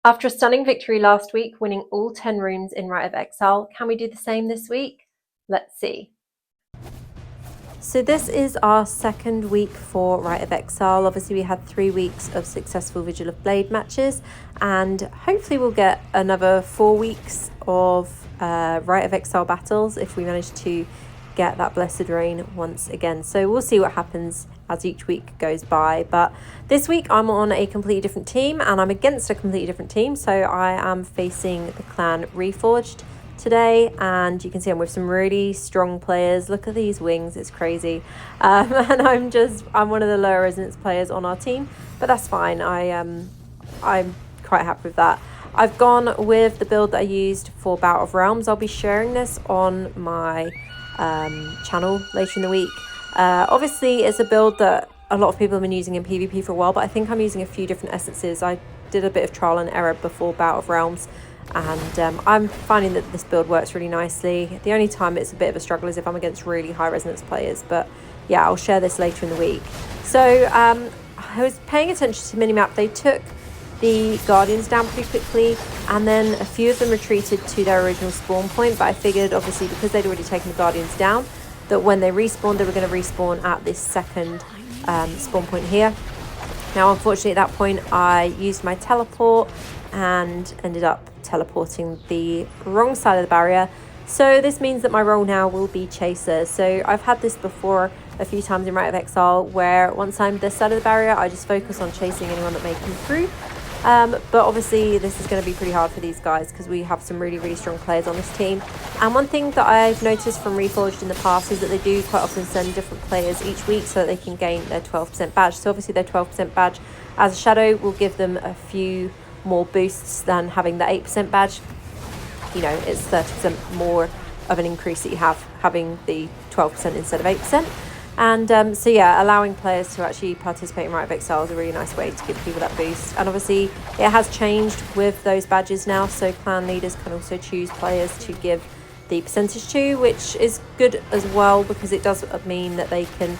After a stunning victory last week, winning all 10 rooms in Rite of Exile, can we do the same this week? Let's see. So this is our second week for Rite of Exile. Obviously we had 3 weeks of successful Vigil of Blade matches, and hopefully we'll get another 4 weeks of Rite of Exile battles if we manage to get that Blessed Rain once again. So we'll see what happens as each week goes by. But this week I'm on a completely different team and I'm against a completely different team. So I am facing the clan Reforged today, and you can see I'm with some really strong players. Look at these wings, it's crazy. And I'm one of the lower resonance players on our team, but that's fine. I'm quite happy with that. I've gone with the build that I used for Bout of Realms. I'll be sharing this on my channel later in the week. Obviously it's a build that a lot of people have been using in PvP for a while, but I think I'm using a few different essences. I did a bit of trial and error before Bout of Realms, and I'm finding that this build works really nicely. The only time it's a bit of a struggle is if I'm against really high resonance players, but yeah, I'll share this later in the week. So I was paying attention to minimap. They took the Guardians down pretty quickly, and then a few of them retreated to their original spawn point, but I figured obviously because they'd already taken the Guardians down, that when they respawned they were going to respawn at this second spawn point here. Now unfortunately at that point I used my teleport and ended up teleporting the wrong side of the barrier, so this means that my role now will be chaser. So I've had this before a few times in Rite of Exile, where once I'm this side of the barrier I just focus on chasing anyone that may come through. But obviously this is going to be pretty hard for these guys because we have some really strong players on this team. And one thing that I've noticed from Reforged in the past is that they do quite often send different players each week so that they can gain their 12% badge. So obviously their 12% badge as a shadow will give them a few more boosts than having the 8% badge. You know, it's 30% more of an increase that you have having the 12% instead of 8%. And so yeah, allowing players to actually participate in Rite of Exile is a really nice way to give people that boost. And obviously it has changed with those badges now, so clan leaders can also choose players to give the percentage to, which is good as well because it does mean that they can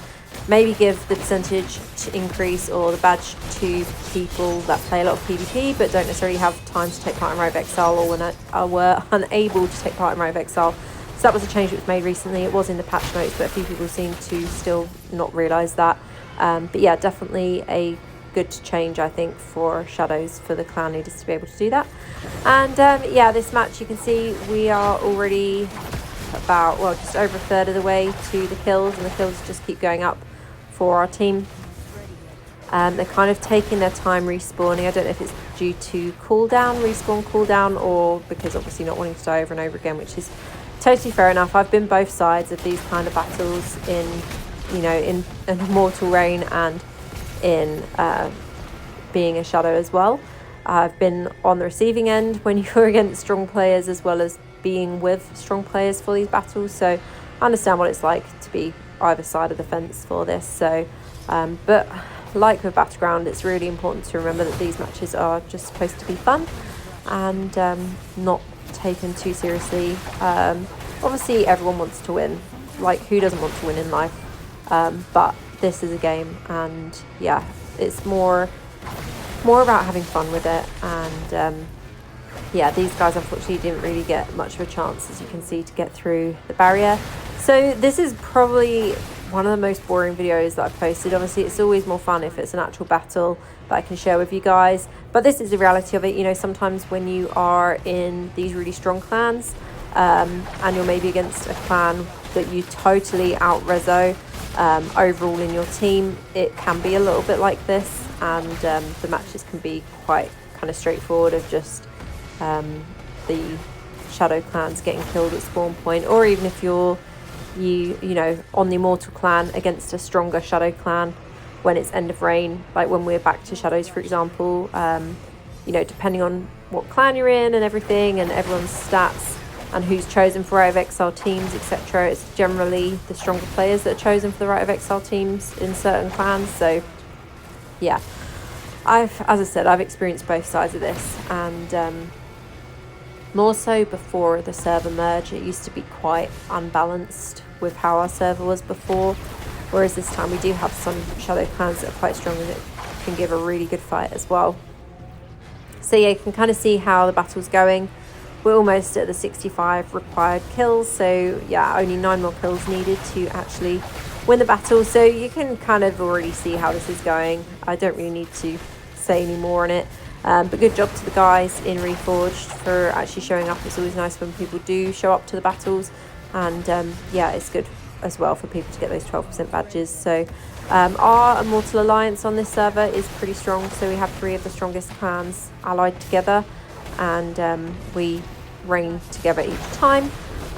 maybe give the percentage to increase or the badge to people that play a lot of PvP but don't necessarily have time to take part in Rite of Exile, or were unable to take part in Rite of Exile. So that was a change that was made recently. It was in the patch notes, but a few people seem to still not realise that. But yeah, definitely a good change, I think, for shadows, for the clan leaders to be able to do that. And yeah, this match you can see we are already about, well, just over a third of the way to the kills, and the kills just keep going up for our team. They're kind of taking their time respawning. I don't know if it's due to respawn cooldown, or because obviously not wanting to die over and over again, which is totally fair enough. I've been both sides of these kind of battles in an Immortal Reign and in being a shadow as well. I've been on the receiving end when you're against strong players, as well as being with strong players for these battles, so I understand what it's like to be either side of the fence for this. So but like with Battleground, it's really important to remember that these matches are just supposed to be fun and not taken too seriously. Obviously everyone wants to win, like who doesn't want to win in life, but this is a game, and yeah, it's more about having fun with it. And yeah, these guys unfortunately didn't really get much of a chance, as you can see, to get through the barrier. So this is probably one of the most boring videos that I've posted. Obviously it's always more fun if it's an actual battle that I can share with you guys, but this is the reality of it. You know, sometimes when you are in these really strong clans, and you're maybe against a clan that you totally out-reso overall in your team, it can be a little bit like this, and the matches can be quite kind of straightforward of just the shadow clans getting killed at spawn point, or even if you're you know on the Immortal clan against a stronger shadow clan when it's end of reign, like when we're back to shadows, for example. You know, depending on what clan you're in and everything, and everyone's stats and who's chosen for Rite of Exile teams, etc., it's generally the stronger players that are chosen for the Rite of Exile teams in certain clans. So yeah, as I said, I've experienced both sides of this, and more so before the server merge. It used to be quite unbalanced with how our server was before, whereas this time we do have some shadow clans that are quite strong and that can give a really good fight as well. So yeah, you can kind of see how the battle's going. We're almost at the 65 required kills, so yeah, only 9 more kills needed to actually win the battle. So you can kind of already see how this is going. I don't really need to say any more on it, but good job to the guys in Reforged for actually showing up. It's always nice when people do show up to the battles, and yeah, it's good as well for people to get those 12% badges. So our Immortal Alliance on this server is pretty strong, so we have 3 of the strongest clans allied together, and we reign together each time,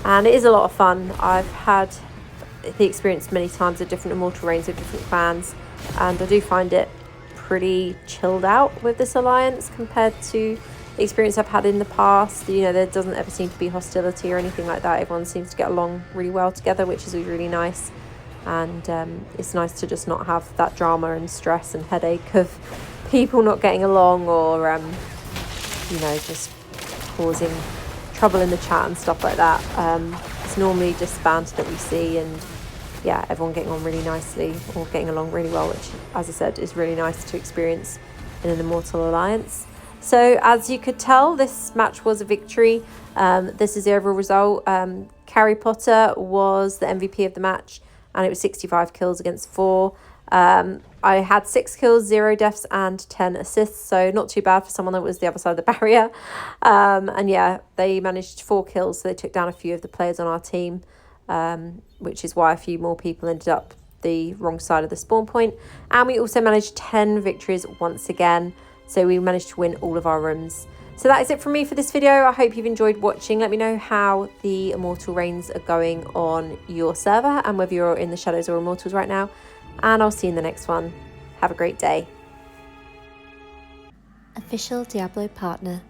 and it is a lot of fun. I've had the experience many times of different Immortal reigns of different clans, and I do find it pretty chilled out with this alliance compared to the experience I've had in the past. You know, there doesn't ever seem to be hostility or anything like that. Everyone seems to get along really well together, which is really nice, and it's nice to just not have that drama and stress and headache of people not getting along, or you know, just causing trouble in the chat and stuff like that. It's normally just banter that we see, and yeah, everyone getting on really nicely or getting along really well, which, as I said, is really nice to experience in an Immortal Alliance. So as you could tell, this match was a victory. This is the overall result. Carrie Potter was the MVP of the match, and it was 65 kills against 4. I had 6 kills, 0 deaths, and 10 assists, so not too bad for someone that was the other side of the barrier. And yeah, they managed 4 kills, so they took down a few of the players on our team, which is why a few more people ended up the wrong side of the spawn point. And we also managed 10 victories once again, so we managed to win all of our rooms. So that is it from me for this video. I hope you've enjoyed watching. Let me know how the Immortal reigns are going on your server, and whether you're in the Shadows or Immortals right now. And I'll see you in the next one. Have a great day. Official Diablo Partner.